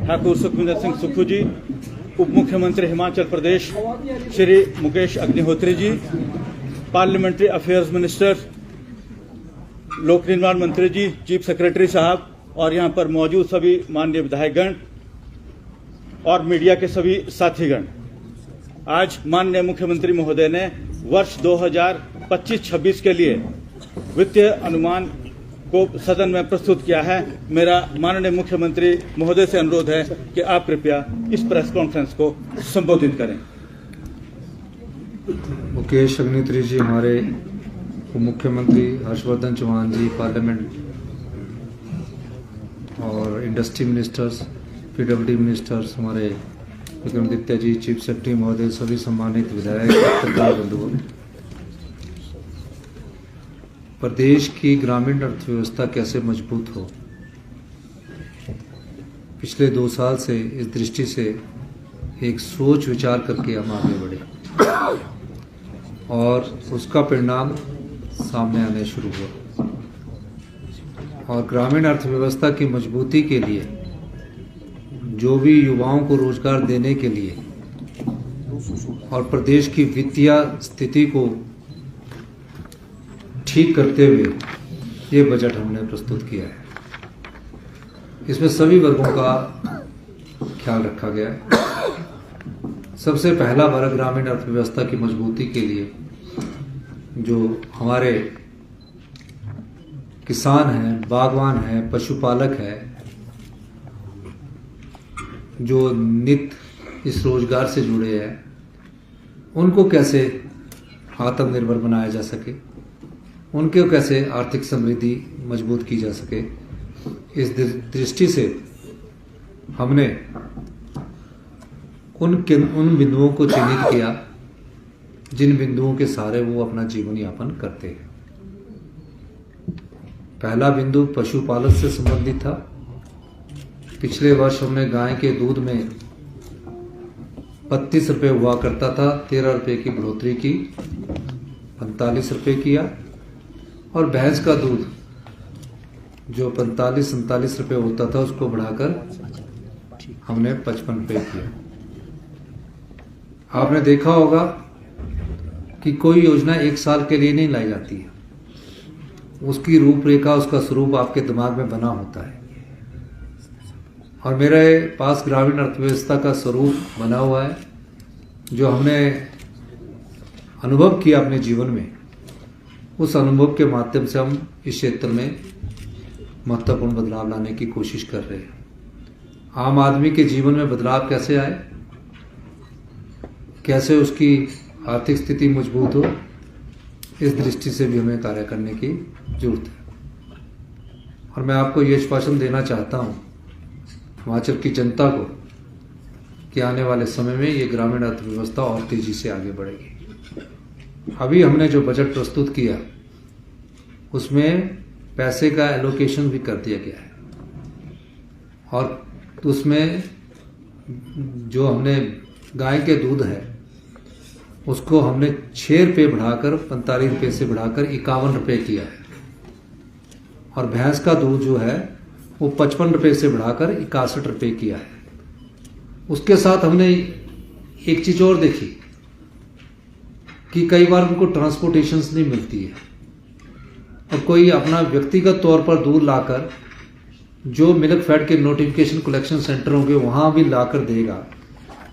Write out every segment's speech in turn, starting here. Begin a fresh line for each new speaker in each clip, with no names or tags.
ठाकुर सुखविंदर सिंह सुक्खू जी, उप मुख्यमंत्री Himachal Pradesh Shri Mukesh Agnihotri ji, parliamentary affairs minister, लोक निर्माण मंत्री जी, चीफ सेक्रेटरी साहब और यहाँ पर मौजूद सभी माननीय विधायकगण और मीडिया के सभी साथीगण, आज माननीय मुख्यमंत्री महोदय ने वर्ष 2025-26 के लिए वित्तीय अनुमान को सदन में प्रस्तुत किया है। मेरा माननीय मुख्यमंत्री महोदय से अनुरोध है कि आप कृपया इस प्रेस कॉन्फ्रेंस को संबोधित करें।
मुकेश अग्निहोत्री जी, हमारे उप मुख्यमंत्री हर्षवर्धन चौहान जी, पार्लियामेंट और इंडस्ट्री मिनिस्टर्स, पीडब्ल्यूडी मिनिस्टर्स, हमारे विक्रमादित्य जी, चीफ सेक्रेटरी महोदय, सभी सम्मानित विधायक, पत्रकार बंधुओं, प्रदेश की ग्रामीण अर्थव्यवस्था कैसे मजबूत हो, पिछले 2 साल से इस दृष्टि से एक सोच विचार करके हम आगे बढ़े और उसका परिणाम सामने आने शुरू हुआ। और ग्रामीण अर्थव्यवस्था की मजबूती के लिए, जो भी युवाओं को रोजगार देने के लिए और प्रदेश की वित्तीय स्थिति को ठीक करते हुए ये बजट हमने प्रस्तुत किया है। इसमें सभी वर्गों का ख्याल रखा गया है। सबसे पहला वर्ग ग्रामीण अर्थव्यवस्था की मजबूती के लिए जो हमारे किसान हैं, बागवान हैं, पशुपालक हैं, जो नित्य इस रोजगार से जुड़े हैं, उनको कैसे आत्मनिर्भर बनाया जा सके, उनके कैसे आर्थिक समृद्धि मजबूत की जा सके, इस दृष्टि से हमने उन बिंदुओं को चिन्हित किया जिन बिंदुओं के सहारे वो अपना जीवन यापन करते हैं। पहला बिंदु पशुपालन से संबंधित था। पिछले वर्ष हमने गाय के दूध में 32 रुपये हुआ करता था, 13 रुपये की बढ़ोतरी की, 45 रुपये किया। और भैंस का दूध जो 45-47 रुपये होता था, उसको बढ़ाकर हमने 55 रुपये किया। आपने देखा होगा कि कोई योजना 1 साल के लिए नहीं लाई जाती है, उसकी रूपरेखा, उसका स्वरूप आपके दिमाग में बना होता है। और मेरे पास ग्रामीण अर्थव्यवस्था का स्वरूप बना हुआ है, जो हमने अनुभव किया अपने जीवन में। उस अनुभव के माध्यम से हम इस क्षेत्र में महत्वपूर्ण बदलाव लाने की कोशिश कर रहे हैं। आम आदमी के जीवन में बदलाव कैसे आए, कैसे उसकी आर्थिक स्थिति मजबूत हो, इस दृष्टि से भी हमें कार्य करने की जरूरत है। और मैं आपको ये आश्वासन देना चाहता हूँ हिमाचल की जनता को कि आने वाले समय में ये ग्रामीण अर्थव्यवस्था और तेजी से आगे बढ़ेगी। अभी हमने जो बजट प्रस्तुत किया उसमें पैसे का एलोकेशन भी कर दिया गया है, और उसमें जो हमने गाय के दूध है उसको हमने 6 रुपये बढ़ाकर 45 रुपये से बढ़ाकर 51 रुपये किया है। और भैंस का दूध जो है वो 55 रुपये से बढ़ाकर 61 रुपये किया है। उसके साथ हमने एक चीज और देखी कि कई बार उनको ट्रांसपोर्टेशंस नहीं मिलती है, और कोई अपना व्यक्तिगत तौर पर दूध लाकर, जो मिल्क फैट के नोटिफिकेशन कलेक्शन सेंटर होंगे वहाँ भी लाकर देगा,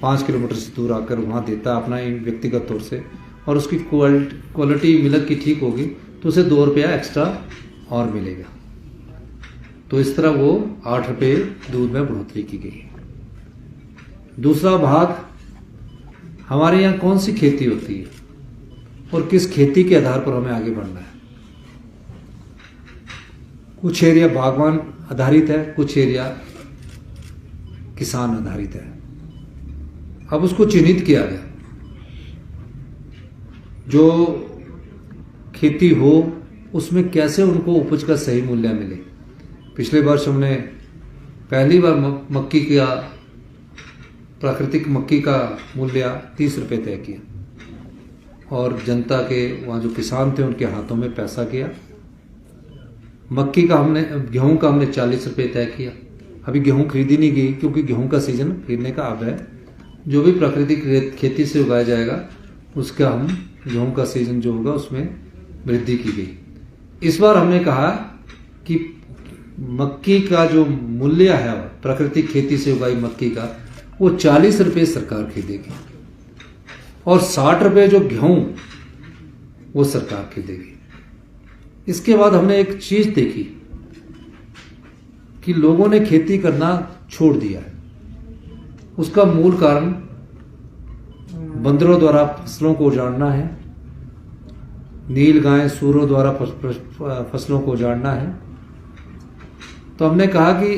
5 किलोमीटर से दूर आकर वहाँ देता है अपना व्यक्तिगत तौर से, और उसकी क्वालिटी मिल्क की ठीक होगी तो उसे 2 रुपया एक्स्ट्रा और मिलेगा। तो इस तरह वो 8 रुपये दूध में बढ़ोतरी की गई। दूसरा भाग, हमारे यहाँ कौन सी खेती होती है और किस खेती के आधार पर हमें आगे बढ़ना है। कुछ एरिया बागवान आधारित है, कुछ एरिया किसान आधारित है। अब उसको चिन्हित किया गया, जो खेती हो उसमें कैसे उनको उपज का सही मूल्य मिले। पिछले वर्ष हमने पहली बार मक्की का, प्राकृतिक मक्की का मूल्य 30 रुपये तय किया, और जनता के वहाँ जो किसान थे उनके हाथों में पैसा किया। मक्की का हमने, गेहूं का हमने 40 रुपये तय किया, अभी गेहूं खरीदी नहीं गई क्योंकि गेहूं का सीजन खरीदने का अब है। जो भी प्राकृतिक खेती से उगाया जाएगा उसका हम गेहूं का सीजन जो होगा उसमें वृद्धि की गई। इस बार हमने कहा कि मक्की का जो मूल्य है प्राकृतिक खेती से उगाई मक्की का वो 40 रुपये सरकार खरीदेगी और 60 रुपये जो गेहूं वो सरकार खरीदेगी। इसके बाद हमने एक चीज देखी कि लोगों ने खेती करना छोड़ दिया है। उसका मूल कारण बंदरों द्वारा फसलों को उजाड़ना है, नील गाय सूरों द्वारा फसलों को उजाड़ना है। तो हमने कहा कि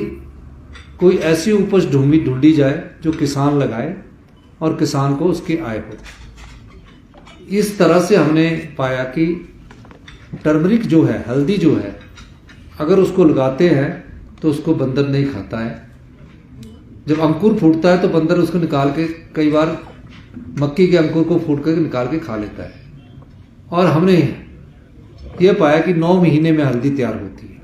कोई ऐसी उपज ढूंढी जाए जो किसान लगाए और किसान को उसकी आय हो। इस तरह से हमने पाया कि टर्मरिक जो है, हल्दी जो है, अगर उसको लगाते हैं तो उसको बंदर नहीं खाता है। जब अंकुर फूटता है तो बंदर उसको निकाल के, कई बार मक्की के अंकुर को फूट कर निकाल के खा लेता है। और हमने ये पाया कि 9 महीने में हल्दी तैयार होती है।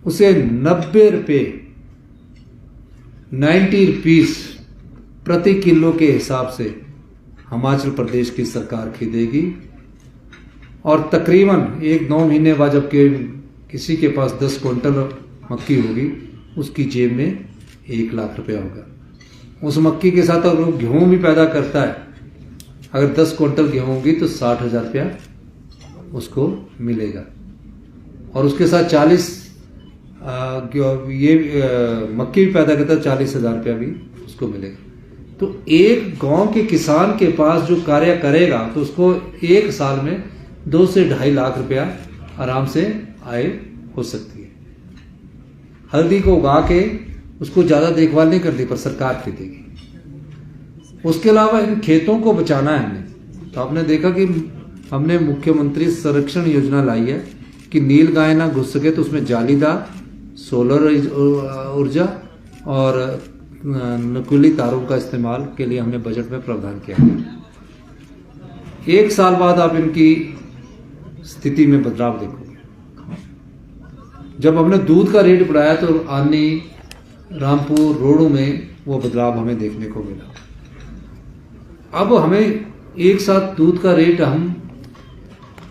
उसे 90 रुपये 90 रुपीस प्रति किलो के हिसाब से हिमाचल प्रदेश की सरकार खरीदेगी और तकरीबन 9 महीने बाद जब किसी के पास 10 क्विंटल मक्की होगी उसकी जेब में 1 लाख रुपया होगा। उस मक्की के साथ अगर गेहूं भी पैदा करता है, अगर 10 क्विंटल गेहूं होगी तो 60,000 रुपया उसको मिलेगा और उसके साथ 40 मक्की भी पैदा करता है 40,000 रुपया भी उसको मिलेगा। तो एक गांव के किसान के पास जो कार्य करेगा तो उसको एक साल में 2 से 2.5 लाख रुपया आराम से आय हो सकती है। हल्दी को उगा के उसको ज्यादा देखभाल नहीं करनी पर सरकार खरीदेगी। उसके अलावा इन खेतों को बचाना है हमने। तो आपने देखा कि हमने मुख्यमंत्री संरक्षण योजना लाई है कि नील गाय ना घुस सके तो उसमें जालीदार सोलर ऊर्जा और नकुली तारों का इस्तेमाल के लिए हमने बजट में प्रावधान किया है। 1 साल बाद आप इनकी स्थिति में बदलाव देखोगे। जब हमने दूध का रेट बढ़ाया तो आनी, रामपुर, रोडों में वो बदलाव हमें देखने को मिला। अब हमें एक साथ दूध का रेट हम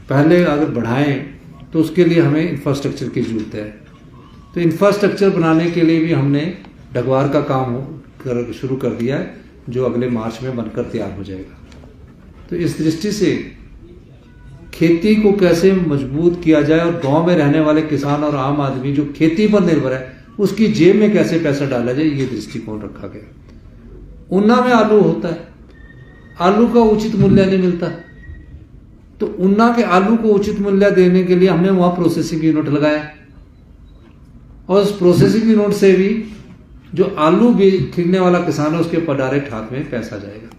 पहले अगर बढ़ाएं तो उसके लिए हमें इंफ्रास्ट्रक्चर की जरूरत है। तो इंफ्रास्ट्रक्चर बनाने के लिए भी हमने ढगवार का काम शुरू कर दिया है जो अगले मार्च में बनकर तैयार हो जाएगा। तो इस दृष्टि से खेती को कैसे मजबूत किया जाए और गांव में रहने वाले किसान और आम आदमी जो खेती पर निर्भर है उसकी जेब में कैसे पैसा डाला जाए, ये दृष्टिकोण रखा गया। ऊना में आलू होता है, आलू का उचित मूल्य नहीं मिलता, तो ऊना के आलू को उचित मूल्य देने के लिए हमने वहां प्रोसेसिंग यूनिट लगाया और उस प्रोसेसिंग यूनिट से भी जो आलू भी खरीदने वाला किसान है उसके डायरेक्ट हाथ में पैसा जाएगा।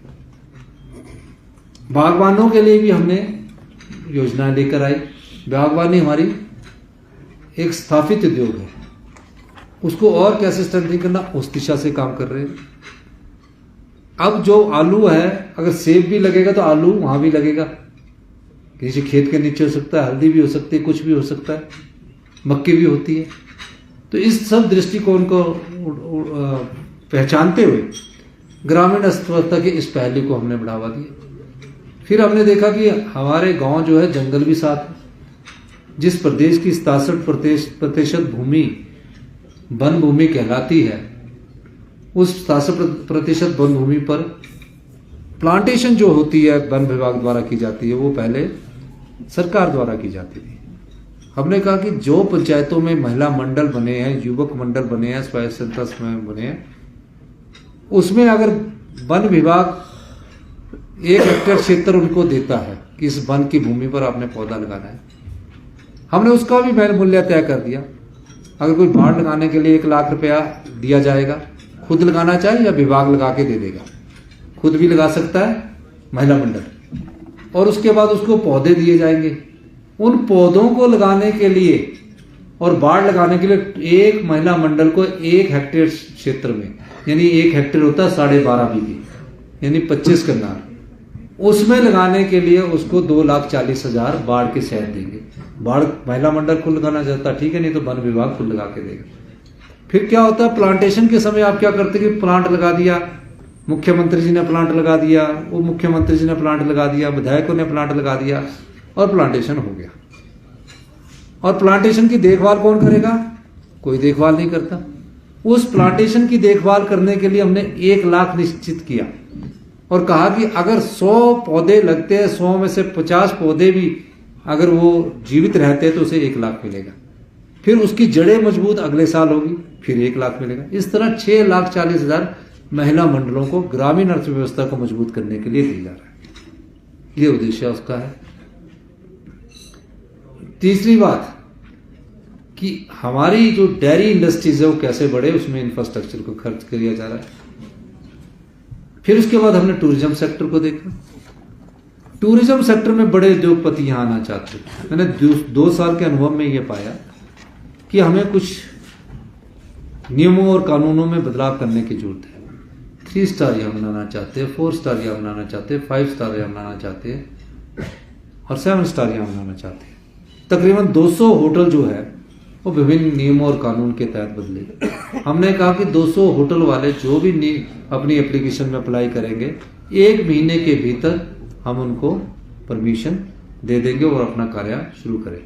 बागवानों के लिए भी हमने योजनाएं लेकर आई। बागवानी हमारी एक स्थापित उद्योग है, उसको और कैसे स्ट्रेंथनिंग करना उस दिशा से काम कर रहे हैं। अब जो आलू है, अगर सेब भी लगेगा तो आलू वहां भी लगेगा, किसी खेत के नीचे हो सकता है, हल्दी भी हो सकती है, कुछ भी हो सकता है, मक्की भी होती है। तो इस सब दृष्टिकोण को पहचानते हुए ग्रामीण अर्थव्यवस्था के इस पहलू को हमने बढ़ावा दिया। फिर हमने देखा कि हमारे गांव जो है जंगल भी साथ है। जिस प्रदेश की 67% भूमि वन भूमि कहलाती है, उस 67% वन भूमि पर प्लांटेशन जो होती है वन विभाग द्वारा की जाती है, वो पहले सरकार द्वारा की जाती थी। हमने कहा कि जो पंचायतों में महिला मंडल बने हैं, युवक मंडल बने हैं, स्वयं सहायता समूह बने हैं, उसमें अगर वन विभाग 1 हेक्टेयर क्षेत्र उनको देता है कि इस वन की भूमि पर आपने पौधा लगाना है, हमने उसका भी मूल्य तय कर दिया। अगर कोई बाढ़ लगाने के लिए 1 लाख रुपया दिया जाएगा, खुद लगाना चाहे या विभाग लगा के दे देगा, खुद भी लगा सकता है महिला मंडल, और उसके बाद उसको पौधे दिए जाएंगे। उन पौधों को लगाने के लिए और बाढ़ लगाने के लिए एक महिला मंडल को 1 हेक्टेयर क्षेत्र में, यानी 1 हेक्टेयर होता है 12.5 बीघे, यानी 25 कनाल, उसमें लगाने के लिए उसको 2,40,000 बाढ़ के सहत देंगे। बाढ़ महिला मंडल खुद लगाना चाहता ठीक है, नहीं तो वन विभाग खुद लगा के देगा। फिर क्या होता है, प्लांटेशन के समय आप क्या करते कि प्लांट लगा दिया, मुख्यमंत्री जी ने प्लांट लगा दिया, उप मुख्यमंत्री जी ने प्लांट लगा दिया, विधायकों ने प्लांट लगा दिया और प्लांटेशन हो गया। और प्लांटेशन की देखभाल कौन करेगा? कोई देखभाल नहीं करता। उस प्लांटेशन की देखभाल करने के लिए हमने 1 लाख निश्चित किया और कहा कि अगर 100 पौधे लगते हैं, 100 में से 50 पौधे भी अगर वो जीवित रहते हैं तो उसे 1 लाख मिलेगा। फिर उसकी जड़ें मजबूत अगले साल होगी, फिर 1 लाख मिलेगा। इस तरह 6,40,000 महिला मंडलों को ग्रामीण अर्थव्यवस्था को मजबूत करने के लिए दिया जा रहा है। ये उद्देश्य उसका है। तीसरी बात कि हमारी जो डेयरी इंडस्ट्रीज है वो कैसे बढ़े, उसमें इंफ्रास्ट्रक्चर को खर्च किया जा रहा है। फिर उसके बाद हमने टूरिज्म सेक्टर को देखा। टूरिज्म सेक्टर में बड़े उद्योगपति यहां आना चाहते हैं। मैंने 2 साल के अनुभव में यह पाया कि हमें कुछ नियमों और कानूनों में बदलाव करने की जरूरत है। 3 स्टार यहाँ बनाना चाहते हैं, 4 स्टार यहाँ बनाना चाहते हैं, 5 स्टार यहाँ बनाना चाहते हैं और 7 स्टार यहाँ बनाना चाहते हैं। तकरीबन 200 होटल जो है वो विभिन्न नियमों और कानून के तहत बदले। हमने कहा कि 200 होटल वाले जो भी अपनी एप्लीकेशन में अप्लाई करेंगे, 1 महीने के भीतर हम उनको परमिशन दे देंगे और अपना कार्य शुरू करें।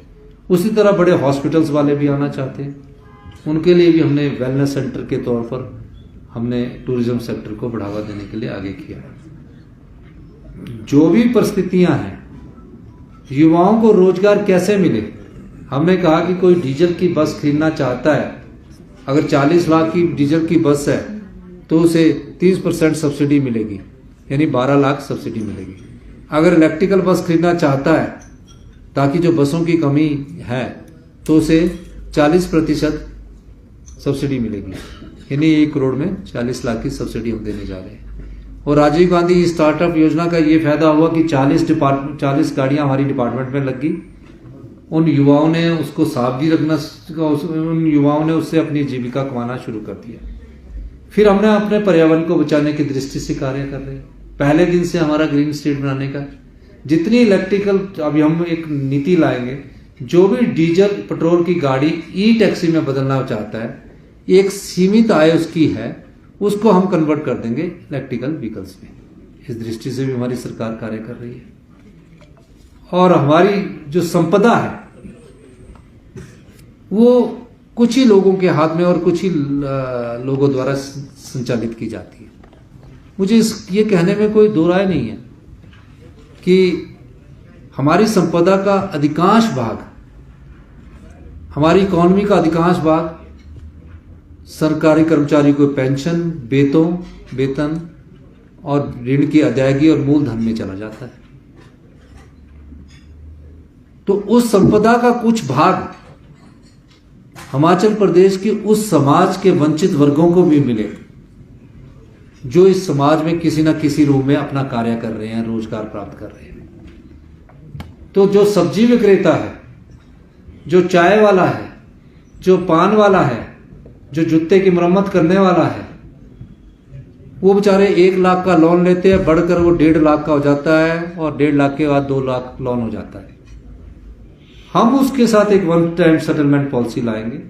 उसी तरह बड़े हॉस्पिटल्स वाले भी आना चाहते हैं, उनके लिए भी हमने वेलनेस सेंटर के तौर पर हमने टूरिज्म सेक्टर को बढ़ावा देने के लिए आगे किया। जो भी परिस्थितियां हैं, युवाओं को रोजगार कैसे मिले, हमने कहा कि कोई डीजल की बस खरीदना चाहता है, अगर 40 लाख की डीजल की बस है तो उसे 30% सब्सिडी मिलेगी, यानी 12 लाख सब्सिडी मिलेगी। अगर इलेक्ट्रिकल बस खरीदना चाहता है ताकि जो बसों की कमी है तो उसे 40% सब्सिडी मिलेगी, यानी 1 करोड़ में 40 लाख की सब्सिडी हम देने जा रहे हैं। और राजीव गांधी स्टार्टअप योजना का ये फायदा हुआ कि 40 गाड़ियां हमारी डिपार्टमेंट में लग गई। उन युवाओं ने उसको सावधानी रखना, उन युवाओं ने उससे अपनी जीविका कमाना शुरू कर दिया। फिर हमने अपने पर्यावरण को बचाने की दृष्टि से कार्य कर रहे हैं। पहले दिन से हमारा ग्रीन स्टेट बनाने का, जितनी इलेक्ट्रिकल, अभी हम एक नीति लाएंगे, जो भी डीजल पेट्रोल की गाड़ी ई टैक्सी में बदलना चाहता है, एक सीमित आय उसकी है, उसको हम कन्वर्ट कर देंगे इलेक्ट्रिकल व्हीकल्स में। इस दृष्टि से भी हमारी सरकार कार्य कर रही है। और हमारी जो संपदा है वो कुछ ही लोगों के हाथ में और कुछ ही लोगों द्वारा संचालित की जाती है। मुझे ये कहने में कोई दो राय नहीं है कि हमारी संपदा का अधिकांश भाग, हमारी इकोनॉमी का अधिकांश भाग सरकारी कर्मचारियों को पेंशन, वेतन और ऋण की अदायगी और मूलधन में चला जाता है। तो उस संपदा का कुछ भाग हिमाचल प्रदेश के उस समाज के वंचित वर्गों को भी मिले जो इस समाज में किसी न किसी रूप में अपना कार्य कर रहे हैं, रोजगार प्राप्त कर रहे हैं। तो जो सब्जी विक्रेता है, जो चाय वाला है, जो पान वाला है, जो जूते की मरम्मत करने वाला है, वो बेचारे 1 लाख का लोन लेते हैं, बढ़कर वो 1.5 लाख का हो जाता है और 1.5 लाख के बाद 2 लाख लोन हो जाता है। हम उसके साथ एक 1 टाइम सेटलमेंट पॉलिसी लाएंगे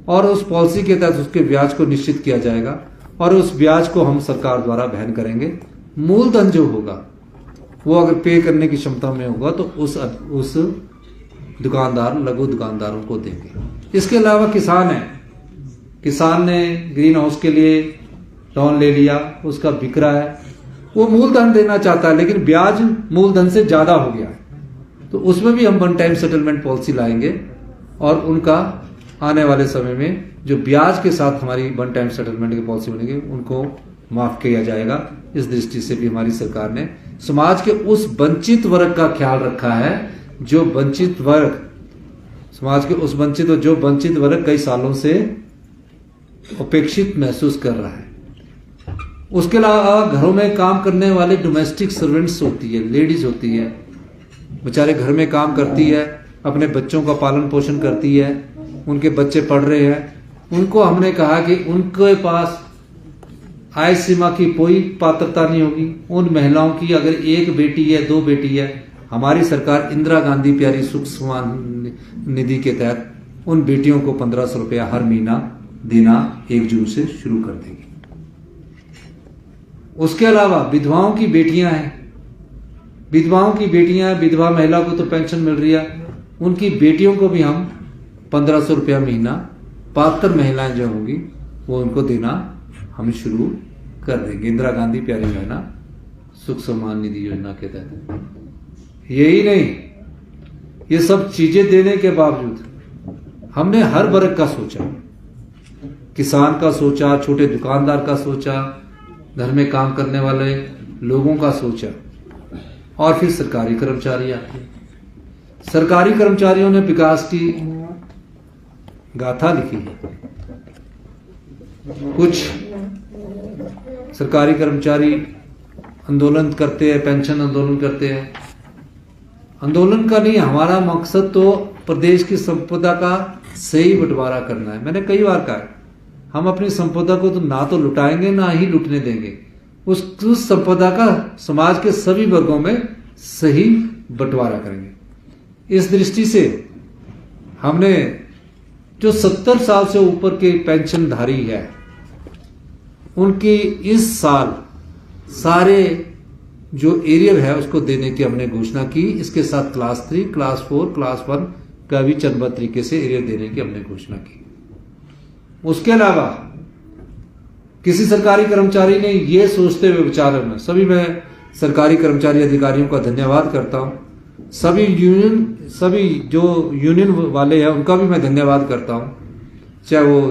और उस पॉलिसी के तहत उसके ब्याज को निश्चित किया जाएगा और उस ब्याज को हम सरकार द्वारा वहन करेंगे। मूलधन जो होगा वो अगर पे करने की क्षमता में होगा तो उस दुकानदार, लघु दुकानदारों को देंगे। इसके अलावा किसान है, किसान ने ग्रीन हाउस के लिए लोन ले लिया, उसका बिक रहा है, वो मूलधन देना चाहता है लेकिन ब्याज मूलधन से ज्यादा हो गया है, तो उसमें भी हम 1 टाइम सेटलमेंट पॉलिसी लाएंगे और उनका आने वाले समय में जो ब्याज के साथ हमारी 1 टाइम सेटलमेंट की पॉलिसी बनेगी उनको माफ किया जाएगा। इस दृष्टि से भी हमारी सरकार ने समाज के उस वंचित वर्ग का ख्याल रखा है, जो वंचित वर्ग, समाज के उस वंचित वर्ग कई सालों से उपेक्षित महसूस कर रहा है। उसके अलावा घरों में काम करने वाले डोमेस्टिक सर्वेंट्स होती है, लेडीज होती है, बेचारे घर में काम करती है, अपने बच्चों का पालन पोषण करती है, उनके बच्चे पढ़ रहे हैं, उनको हमने कहा कि उनके पास आय सीमा की कोई पात्रता नहीं होगी। उन महिलाओं की अगर 1 बेटी है, 2 बेटी है, हमारी सरकार इंदिरा गांधी प्यारी सुख सम्मान निधि के तहत उन बेटियों को 1500 रुपया हर महीना देना 1 जून से शुरू कर देंगे। उसके अलावा विधवाओं की बेटियां हैं, विधवा महिला को तो पेंशन मिल रही है, उनकी बेटियों को भी हम 1500 रुपया महीना पात्र महिलाएं जो होंगी वो उनको देना हम शुरू कर देंगे, इंदिरा गांधी प्यारी बहना सुख सम्मान निधि योजना के तहत। यही नहीं, ये सब चीजें देने के बावजूद हमने हर वर्ग का सोचा, किसान का सोचा, छोटे दुकानदार का सोचा, घर में काम करने वाले लोगों का सोचा, और फिर सरकारी कर्मचारी आते हैं। सरकारी कर्मचारियों ने विकास की गाथा लिखी है। कुछ सरकारी कर्मचारी आंदोलन करते हैं, पेंशन आंदोलन करते हैं। आंदोलन का नहीं, हमारा मकसद तो प्रदेश की संपदा का सही बंटवारा करना है। मैंने कई बार कहा, हम अपनी संपदा को तो ना तो लुटाएंगे ना ही लुटने देंगे, उस संपदा का समाज के सभी वर्गों में सही बंटवारा करेंगे। इस दृष्टि से हमने जो 70 साल से ऊपर के पेंशनधारी है उनकी इस साल सारे जो एरियर है उसको देने की हमने घोषणा की। इसके साथ क्लास 3, क्लास 4, क्लास 1 का भी चरणबद्ध तरीके से एरियर देने की हमने घोषणा की। उसके अलावा किसी सरकारी कर्मचारी ने ये सोचते हुए विचार में, सभी मैं सरकारी कर्मचारी अधिकारियों का धन्यवाद करता हूं, सभी जो यूनियन वाले हैं उनका भी मैं धन्यवाद करता हूं, चाहे वो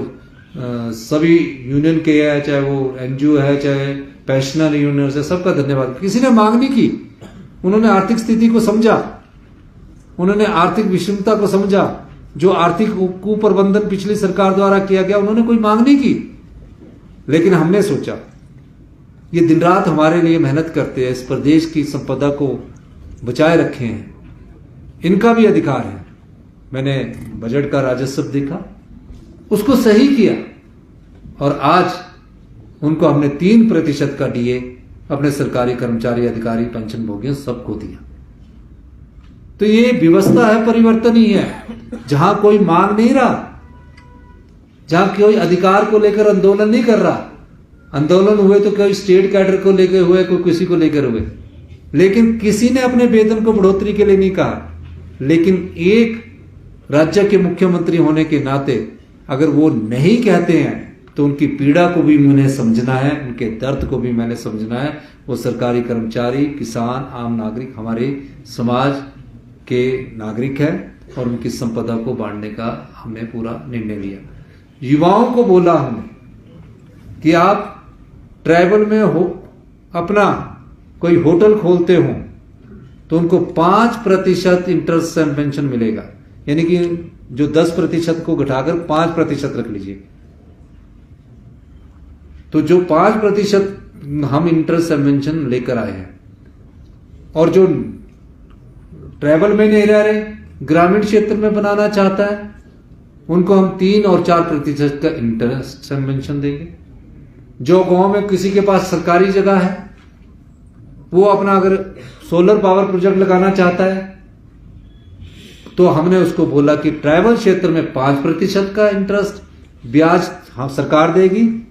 सभी यूनियन के है, चाहे वो एनजीओ है, चाहे पेंशनर यूनियन है, सबका धन्यवाद। किसी ने मांग नहीं की, उन्होंने आर्थिक स्थिति को समझा, उन्होंने आर्थिक विषमता को समझा, जो आर्थिक कुप्रबंधन पिछली सरकार द्वारा किया गया, उन्होंने कोई मांग नहीं की। लेकिन हमने सोचा ये दिन रात हमारे लिए मेहनत करते हैं, इस प्रदेश की संपदा को बचाए रखे हैं, इनका भी अधिकार है। मैंने बजट का राजस्व देखा, उसको सही किया, और आज उनको हमने 3% का डीए अपने सरकारी कर्मचारी, अधिकारी, पेंशन भोगियों सबको दिया। तो ये व्यवस्था है, परिवर्तन ही है। जहां कोई मांग नहीं रहा, जहां कोई अधिकार को लेकर आंदोलन नहीं कर रहा, आंदोलन हुए तो कोई स्टेट कैडर को लेकर हुए, कोई किसी को लेकर हुए, लेकिन किसी ने अपने वेतन को बढ़ोतरी के लिए नहीं कहा। लेकिन एक राज्य के मुख्यमंत्री होने के नाते अगर वो नहीं कहते हैं तो उनकी पीड़ा को भी मैंने समझना है, उनके दर्द को भी मैंने समझना है। वो सरकारी कर्मचारी, किसान, आम नागरिक हमारे समाज के नागरिक है, और उनकी संपदा को बांटने का हमने पूरा निर्णय लिया। युवाओं को बोला हमने कि आप ट्राइबल में हो, अपना कोई होटल खोलते हो तो उनको 5% इंटरेस्ट पेंशन मिलेगा, यानी कि जो 10% को घटाकर 5% रख लीजिए। तो जो 5% हम इंटरेस्ट पेंशन लेकर आए हैं, और जो ट्राइबल में नहीं रह रहे, ग्रामीण क्षेत्र में बनाना चाहता है, उनको हम 3 और 4% का इंटरेस्ट पेंशन देंगे। जो गांव में किसी के पास सरकारी जगह है, वो अपना अगर सोलर पावर प्रोजेक्ट लगाना चाहता है, तो हमने उसको बोला कि ट्राइबल क्षेत्र में 5% का इंटरेस्ट ब्याज सरकार देगी,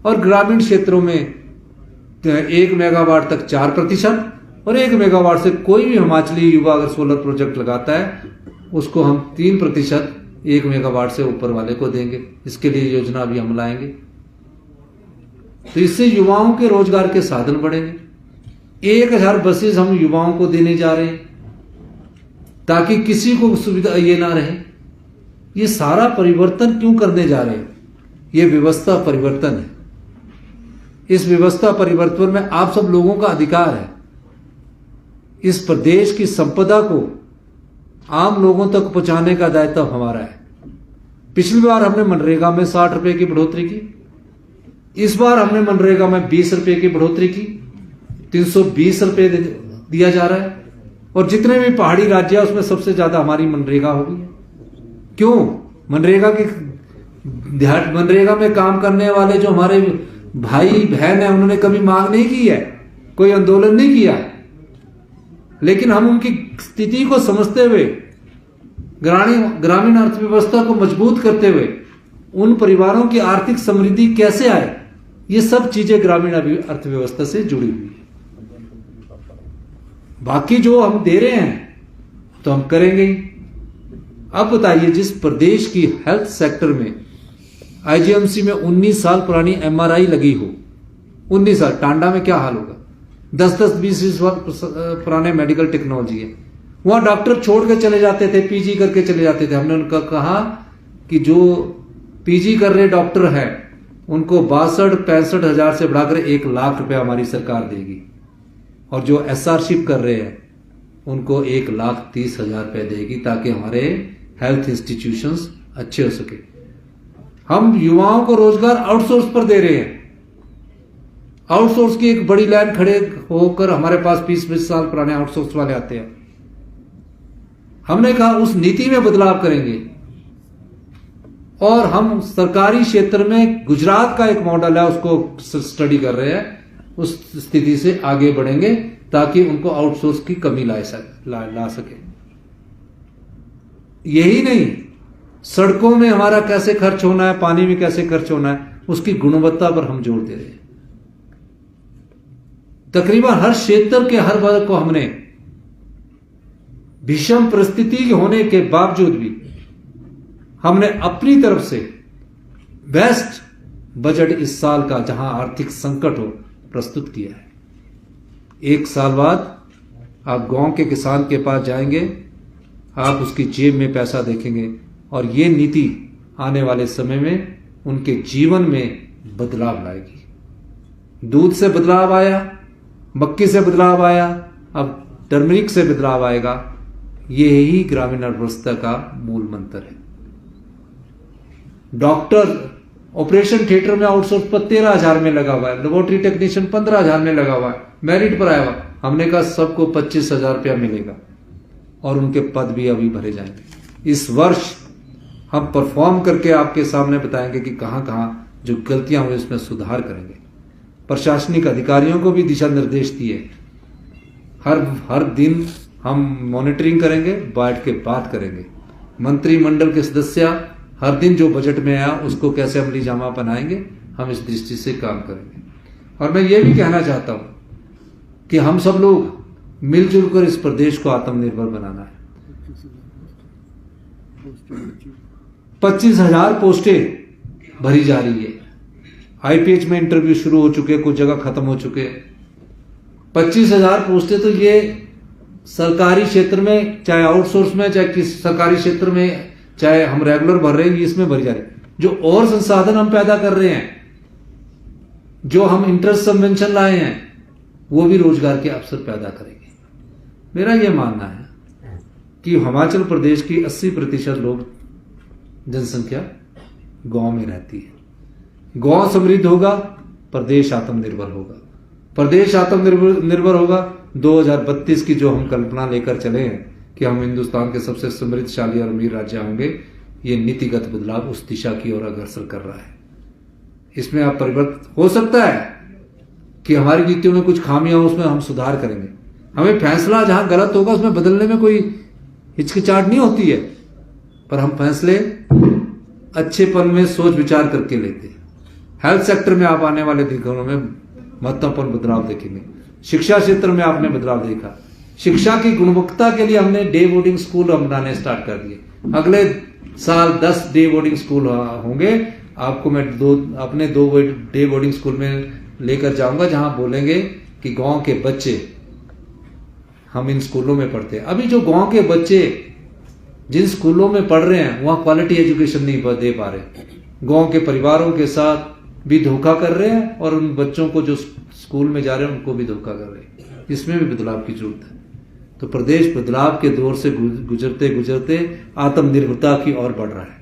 और ग्रामीण क्षेत्रों में 1 मेगावाट तक 4%, और 1 मेगावाट से कोई भी हिमाचली युवा अगर सोलर प्रोजेक्ट लगाता है उसको हम 3% 1 मेगावाट से ऊपर वाले को देंगे। इसके लिए योजना अभी हम लाएंगे। तो इससे युवाओं के रोजगार के साधन बढ़ेंगे। 1000 बसेस हम युवाओं को देने जा रहे हैं, ताकि किसी को सुविधा ये ना रहे। ये सारा परिवर्तन क्यों करने जा रहे हैं? ये व्यवस्था परिवर्तन है। इस व्यवस्था परिवर्तन में आप सब लोगों का अधिकार है। इस प्रदेश की संपदा को आम लोगों तक पहुंचाने का दायित्व हमारा है। पिछली बार हमने मनरेगा में 60 रुपए की बढ़ोतरी की, इस बार हमने मनरेगा में 20 रुपए की बढ़ोतरी की, 320 रुपए दिया जा रहा है। और जितने भी पहाड़ी राज्य है उसमें सबसे ज्यादा हमारी मनरेगा होगी। क्यों? मनरेगा में काम करने वाले जो हमारे भाई बहन है, उन्होंने कभी मांग नहीं की है, कोई आंदोलन नहीं किया, लेकिन हम उनकी स्थिति को समझते हुए, ग्रामीण अर्थव्यवस्था को मजबूत करते हुए उन परिवारों की आर्थिक समृद्धि कैसे आए, ये सब चीजें ग्रामीण अर्थव्यवस्था से जुड़ी हुई है। बाकी जो हम दे रहे हैं तो हम करेंगे ही। अब बताइए, जिस प्रदेश की हेल्थ सेक्टर में आईजीएमसी में 19 साल पुरानी एमआरआई लगी हो, 19 साल, टांडा में क्या हाल होगा? 10-10, 20 साल पुराने मेडिकल टेक्नोलॉजी है। वहां डॉक्टर छोड़ के चले जाते थे, पीजी करके चले जाते थे। हमने उनका कहा कि जो पीजी कर रहे डॉक्टर हैं उनको 62-65 हजार से बढ़ाकर 1 लाख रुपया हमारी सरकार देगी, और जो एसआरशिप कर रहे हैं उनको 1,30,000 रुपये देगी, ताकि हमारे हेल्थ इंस्टीट्यूशंस अच्छे हो सके। हम युवाओं को रोजगार आउटसोर्स पर दे रहे हैं। आउटसोर्स की एक बड़ी लाइन खड़े होकर हमारे पास 20-20 साल पुराने आउटसोर्स वाले आते हैं। हमने कहा उस नीति में बदलाव करेंगे, और हम सरकारी क्षेत्र में गुजरात का एक मॉडल है उसको स्टडी कर रहे हैं, उस स्थिति से आगे बढ़ेंगे ताकि उनको आउटसोर्स की कमी ला सके। यही नहीं, सड़कों में हमारा कैसे खर्च होना है, पानी में कैसे खर्च होना है, उसकी गुणवत्ता पर हम जोर दे रहे हैं। तकरीबन हर क्षेत्र के हर वर्ग को हमने, भीषण परिस्थिति होने के बावजूद भी हमने अपनी तरफ से बेस्ट बजट इस साल का, जहां आर्थिक संकट हो, प्रस्तुत किया है। 1 साल बाद आप गांव के किसान के पास जाएंगे, आप उसकी जेब में पैसा देखेंगे, और ये नीति आने वाले समय में उनके जीवन में बदलाव लाएगी। दूध से बदलाव आया, मक्की से बदलाव आया, अब टर्मरिक से बदलाव आएगा। यही ग्रामीण अर्थव्यवस्था का मूल मंत्र है। डॉक्टर ऑपरेशन थिएटर में आउटसोर्स पर 13,000 में लगा हुआ है, लेबोरेटरी टेक्नीशियन 15,000 में लगा हुआ है, मेरिट पर आया हुआ। हमने कहा सबको 25,000 रुपया मिलेगा, और उनके पद भी अभी भरे जाएंगे। इस वर्ष हम परफॉर्म करके आपके सामने बताएंगे कि कहां कहां जो गलतियां हुई उसमें सुधार करेंगे। प्रशासनिक अधिकारियों को भी दिशा निर्देश दिए। हर दिन हम मॉनिटरिंग करेंगे, बैठ के बात करेंगे। मंत्रिमंडल के सदस्य हर दिन जो बजट में आया उसको कैसे अमली जामा बनाएंगे, हम इस दृष्टि से काम करेंगे। और मैं ये भी कहना चाहता हूं कि हम सब लोग मिलजुल कर इस प्रदेश को आत्मनिर्भर बनाना है। 25,000 पोस्टें भरी जा रही है। आईपीएच में इंटरव्यू शुरू हो चुके, कुछ जगह खत्म हो चुके। 25,000 पोस्टें तो ये सरकारी क्षेत्र में, चाहे आउटसोर्स में, चाहे किस सरकारी क्षेत्र में, चाहे हम रेगुलर भर रहे हैं, इसमें भरी जा रही है। जो और संसाधन हम पैदा कर रहे हैं, जो हम इंटरेस्ट सबवेंशन लाए हैं, वो भी रोजगार के अवसर पैदा करेंगे। मेरा यह मानना है कि हिमाचल प्रदेश की 80% लोग जनसंख्या गांव में रहती है। गांव समृद्ध होगा, प्रदेश आत्मनिर्भर होगा। प्रदेश आत्मनिर्भर होगा। 2032 की जो हम कल्पना लेकर चले हैं कि हम हिंदुस्तान के सबसे समृद्धशाली और अमीर राज्य होंगे, ये नीतिगत बदलाव उस दिशा की ओर अग्रसर कर रहा है। इसमें आप परिवर्तन हो सकता है कि हमारी नीतियों में कुछ खामियां हो, उसमें हम सुधार करेंगे। हमें फैसला जहां गलत होगा उसमें बदलने में कोई हिचकिचाहट नहीं होती है, पर हम फैसले अच्छेपन में सोच विचार करके लेते हैं। हेल्थ सेक्टर में आप आने वाले दिनों में महत्वपूर्ण बदलाव देखेंगे। शिक्षा क्षेत्र में आपने बदलाव देखा। शिक्षा की गुणवत्ता के लिए हमने डे बोर्डिंग स्कूल बनाने स्टार्ट कर दिए। अगले साल 10 डे बोर्डिंग स्कूल होंगे। आपको मैं अपने 2 डे बोर्डिंग स्कूल में लेकर जाऊंगा, जहां बोलेंगे कि गांव के बच्चे हम इन स्कूलों में पढ़ते हैं। अभी जो गांव के बच्चे जिन स्कूलों में पढ़ रहे हैं वहां क्वालिटी एजुकेशन नहीं दे पा रहे। गांव के परिवारों के साथ भी धोखा कर रहे हैं, और उन बच्चों को जो स्कूल में जा रहे हैं उनको भी धोखा कर रहे हैं। इसमें भी बदलाव की जरूरत है। तो प्रदेश बदलाव के दौर से गुजरते गुजरते आत्मनिर्भरता की ओर बढ़ रहा है।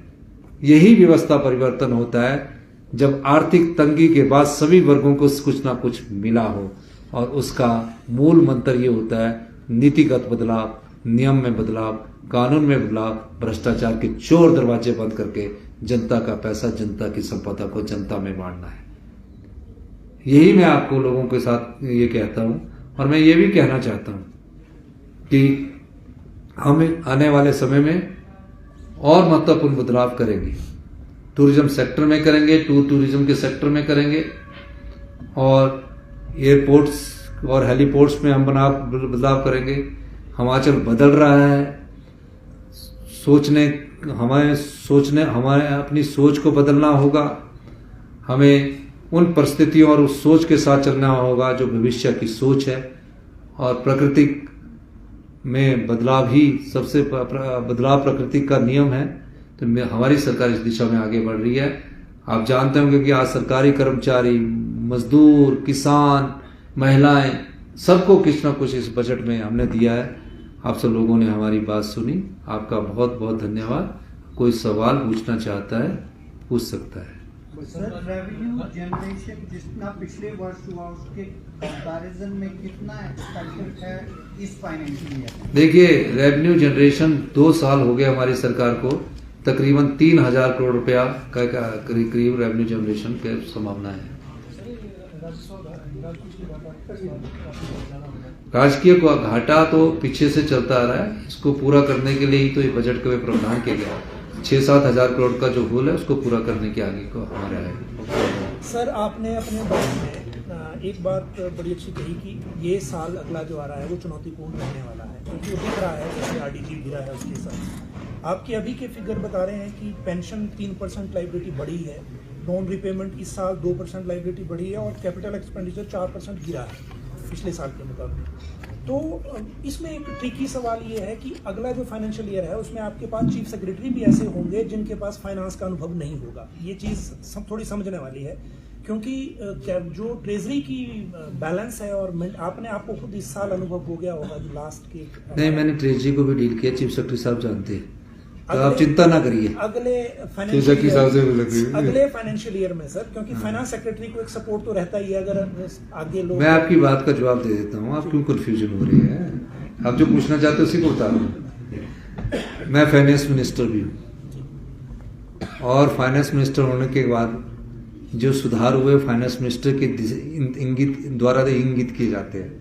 यही व्यवस्था परिवर्तन होता है जब आर्थिक तंगी के बाद सभी वर्गों को कुछ ना कुछ मिला हो, और उसका मूल मंत्र ये होता है नीतिगत बदलाव, नियम में बदलाव, कानून में बदलाव, भ्रष्टाचार के चोर दरवाजे बंद करके जनता का पैसा, जनता की संपदा को जनता में बांटना है। यही मैं आपको लोगों के साथ ये कहता हूं। और मैं ये भी कहना चाहता हूं कि हम आने वाले समय में और महत्वपूर्ण बदलाव करेंगे। टूरिज्म सेक्टर में करेंगे, टूरिज्म के सेक्टर में करेंगे, और एयरपोर्ट्स और हेलीपोर्ट्स में हम बदलाव करेंगे। हिमाचल बदल रहा है, हमारे अपनी सोच को बदलना होगा। हमें उन परिस्थितियों और उस सोच के साथ चलना होगा जो भविष्य की सोच है, और प्रकृति में बदलाव ही सबसे बदलाव प्रकृति का नियम है। तो हमारी सरकार इस दिशा में आगे बढ़ रही है। आप जानते होंगे कि आज सरकारी कर्मचारी, मजदूर, किसान, महिलाएं, सबको कुछ ना कुछ इस बजट में हमने दिया है। आप सब लोगों ने हमारी बात सुनी, आपका बहुत बहुत धन्यवाद। कोई सवाल पूछना चाहता है पूछ सकता है।
सर, रेवेन्यू जनरेशन जितना पिछले वर्ष हुआ उसके कंपैरिजन में कितना एक्सपेक्टेड है इस फाइनेंशियल ईयर में?
देखिए, रेवेन्यू जनरेशन 2 साल हो गए हमारी सरकार को, तकरीबन 3000 करोड़ रुपया का करीब रेवेन्यू जनरेशन की संभावना है। राजकीय को घाटा तो पीछे से चलता आ रहा है, इसको पूरा करने के लिए ही तो ये बजट का प्रावधान किया गया। 6-7 हजार करोड़ का जो होल है उसको पूरा करने के आगे को हमारा है।
सर, आपने अपने बजट में एक बात बड़ी अच्छी कही कि ये साल अगला जो आ रहा है वो चुनौतीपूर्ण रहने वाला है, क्योंकि वो दिख रहा है जैसे आरडीजी गिरा है उसके साथ। आपके अभी के फिगर बता रहे हैं कि पेंशन 3% लाइबिलिटी बढ़ी है, लोन रिपेमेंट इस साल 2% लाइबिलिटी बढ़ी है, और कैपिटल एक्सपेंडिचर 4% गिरा है पिछले साल के मुकाबले। तो इसमें एक ट्रिकी सवाल ये है कि अगला जो फाइनेंशियल ईयर है उसमें आपके पास चीफ सेक्रेटरी भी ऐसे होंगे जिनके पास फाइनेंस का अनुभव नहीं होगा। ये चीज़ सब थोड़ी समझने वाली है, क्योंकि जो ट्रेजरी की बैलेंस है, और आपको खुद इस साल अनुभव हो गया होगा जो लास्ट के।
नहीं, मैंने ट्रेजरी को भी डील किया, चीफ सेक्रेटरी साहब जानते हैं, तो आप चिंता ना करिए।
अगले फाइनेंशियल ईयर में सर, क्योंकि फाइनेंस सेक्रेटरी को एक सपोर्ट तो रहता ही है, अगर आगे लोग।
मैं आपकी बात का जवाब दे देता हूँ, आप क्यों कंफ्यूजन हो रही है? आप जो पूछना चाहते हो उसी को बता रहा हूँ। मैं फाइनेंस मिनिस्टर भी हूँ, और फाइनेंस मिनिस्टर होने के बाद जो सुधार हुए फाइनेंस मिनिस्टर के द्वारा इंगित किए जाते हैं,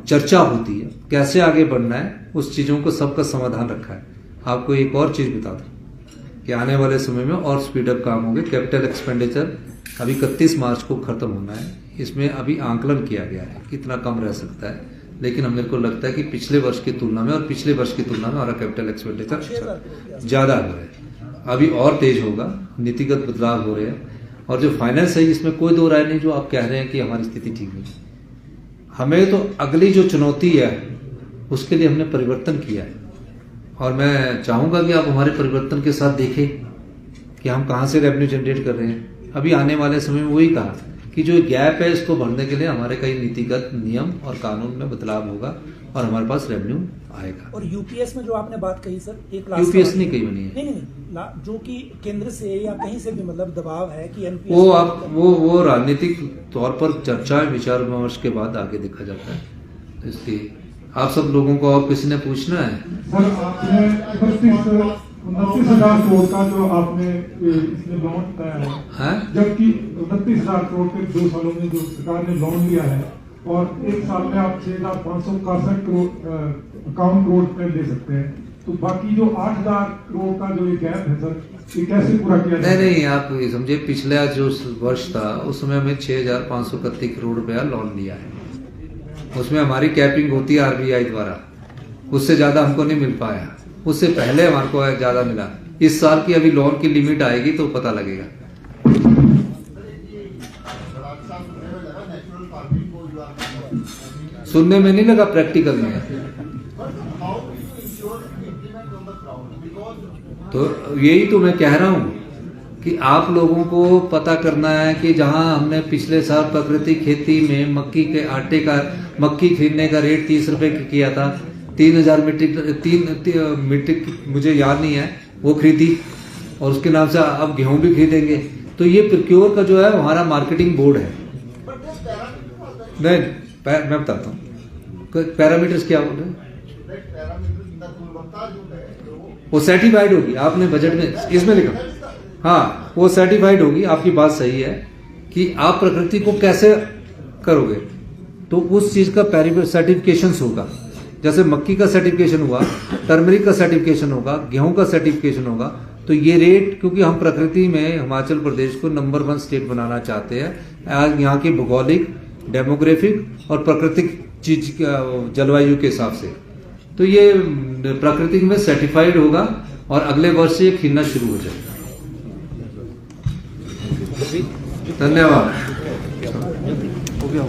चर्चा होती है कैसे आगे बढ़ना है, उस चीजों को सबका समाधान रखा है। आपको एक और चीज बता दूं कि आने वाले समय में और स्पीडअप काम होंगे। कैपिटल एक्सपेंडिचर अभी 31 मार्च को खत्म होना है, इसमें अभी आंकलन किया गया है कितना कम रह सकता है, लेकिन मेरे को लगता है कि पिछले वर्ष की तुलना में हमारा कैपिटल एक्सपेंडिचर ज्यादा हो रहा है, अभी और तेज होगा, नीतिगत बदलाव हो रहे हैं। और जो फाइनेंस है इसमें कोई दो राय नहीं, जो आप कह रहे हैं कि हमारी स्थिति ठीक नहीं, हमें तो अगली जो चुनौती है उसके लिए हमने परिवर्तन किया है, और मैं चाहूंगा कि आप हमारे परिवर्तन के साथ देखें कि हम कहां से रेवेन्यू जनरेट कर रहे हैं। अभी आने वाले समय में वही कहा कि जो गैप है इसको भरने के लिए हमारे कई नीतिगत नियम और कानून में बदलाव होगा, और हमारे पास रेवेन्यू आएगा।
और यूपीएस में जो आपने बात कही सर, एक
यूपीएस नहीं कही बनी है,
नहीं, जो कि केंद्र से या कहीं से भी मतलब दबाव है कि एनपीएस,
वो राजनीतिक तौर पर चर्चा विचार विमर्श के बाद आगे देखा जाता है। तो इसलिए आप सब लोगों को और किसी ने पूछना है?
सर, आपने 29,000 करोड़ का जो आपने इसमें लोन बताया है, जबकि 29,000 करोड़ के 2 सालों में जो सरकार ने लोन लिया है, और एक साल में आप 6,561 करोड़ रुपए ले सकते हैं, तो बाकी जो 8,000 करोड़ का जो ये गैप है सर, ये कैसे पूरा किया जाए?
नहीं, आप ये समझे, पिछला जो वर्ष था उस समय हमें 6,531 करोड़ रुपया लोन लिया है, उसमें हमारी कैपिंग होती है आरबीआई द्वारा, उससे ज्यादा हमको नहीं मिल पाया, उससे पहले हमारे को ज्यादा मिला। इस साल की अभी लोन की लिमिट आएगी तो पता लगेगा। सुनने में नहीं लगा, प्रैक्टिकल में है। तो यही तो मैं कह रहा हूं कि आप लोगों को पता करना है कि जहां हमने पिछले साल प्राकृतिक खेती में मक्की के आटे का, मक्की खरीदने का रेट 30 रुपए किया था, 3,000 मीट्रिक मुझे याद नहीं है वो खरीदी, और उसके नाम से अब गेहूं भी खरीदेंगे। तो ये प्रोक्योर का जो है हमारा मार्केटिंग बोर्ड है। नहीं, मैं बताता हूँ पैरामीटर्स क्या बोल रहे हैं, वो सर्टिफाइड होगी, आपने बजट में इसमें लिखा, हाँ वो सर्टिफाइड होगी। आपकी बात सही है कि आप प्रकृति को कैसे करोगे, तो उस चीज का सर्टिफिकेशन होगा। जैसे मक्की का सर्टिफिकेशन हुआ, टर्मरिक का सर्टिफिकेशन होगा, गेहूं का सर्टिफिकेशन होगा, तो ये रेट, क्योंकि हम प्रकृति में हिमाचल प्रदेश को नंबर 1 स्टेट बनाना चाहते हैं यहाँ की भौगोलिक, डेमोग्राफिक और प्राकृतिक चीज जलवायु के हिसाब से, तो ये प्राकृतिक में सर्टिफाइड होगा और अगले वर्ष से ये खिलना शुरू हो जाएगा। धन्यवाद।
हो गया।